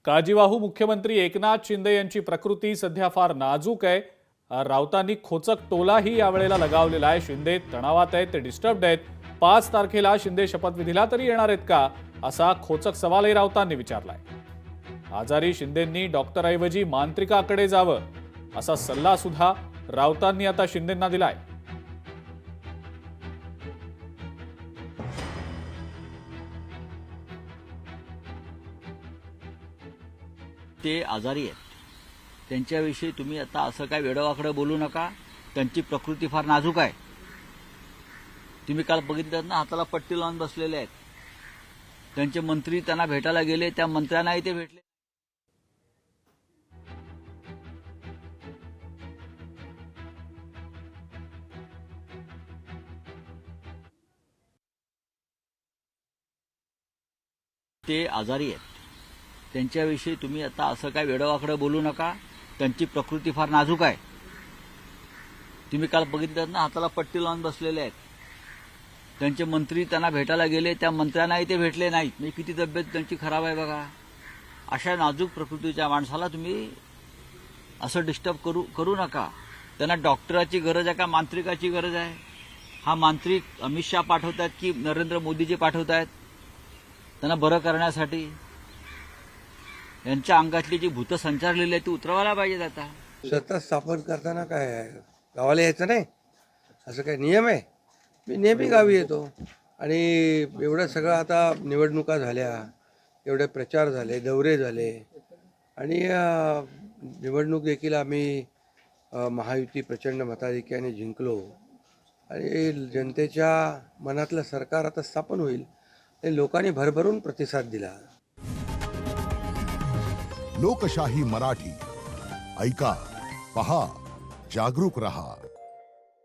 काळजीवाहू मुख्यमंत्री एकनाथ शिंदे यांची प्रकृती सध्या फार नाजूक आहे। राऊतांनी खोचक टोलाही यावेळेला लगावलेला आहे। शिंदे तणावात आहेत, ते डिस्टर्ब्ड आहेत। 5 तारखेला शिंदे शपथविधीला तरी येणार आहेत का, असा खोचक सवालही राऊतांनी विचारलाय। आजारी शिंदेंनी डॉक्टरऐवजी मांत्रिकाकडे जावं, असा सल्ला सुद्धा राऊतांनी आता शिंदेंना दिलाय। ते आजारी आहेत, त्यांच्याविषयी तुम्ही आता असं काय वेडवाकडं बोलू नका। त्यांची प्रकृती फार नाजूक आहे। तुम्ही काल बघितलं ना, हाताला पट्टी लावून बसलेले आहेत। त्यांचे मंत्री त्यांना भेटायला गेले, त्या मंत्र्यांनाही ते भेटले। ते आजारी आहेत, त्यांच्याविषयी तुम्ही आता असं काय वेडवाकडं बोलू नका। त्यांची प्रकृती फार नाजूक आहे। तुम्ही काल बघितलं ना, हाताला पट्टी लावून बसलेले आहेत। त्यांचे मंत्री त्यांना भेटायला गेले, त्या मंत्र्यांनाही ते भेटले नाहीत। म्हणजे किती तब्येत त्यांची खराब आहे बघा। अशा नाजूक प्रकृतीच्या माणसाला तुम्ही असं डिस्टर्ब करू नका। त्यांना डॉक्टराची गरज आहे का मांत्रिकाची गरज आहे? हा मांत्रिक अमित शहा पाठवतात की नरेंद्र मोदीजी पाठवत आहेत त्यांना बरं करण्यासाठी? यांच्या अंगातली जी भूत संचारलेली आहे ती उतरवायला पाहिजेत। आता सत्ता स्थापन करताना काय आहे, गावाला यायचं नाही असं काय नियम आहे? मी नेहमी गावी येतो आणि एवढं सगळं आता निवडणुका झाल्या, एवढे प्रचार झाले, दौरे झाले आणि निवडणूक देखील आम्ही महायुती प्रचंड मताधिक्याने जिंकलो आणि जनतेच्या मनातलं सरकार आता स्थापन होईल हे लोकांनी भरभरून प्रतिसाद दिला। लोकशाही मराठी ऐका, पहा, जागरूक रहा।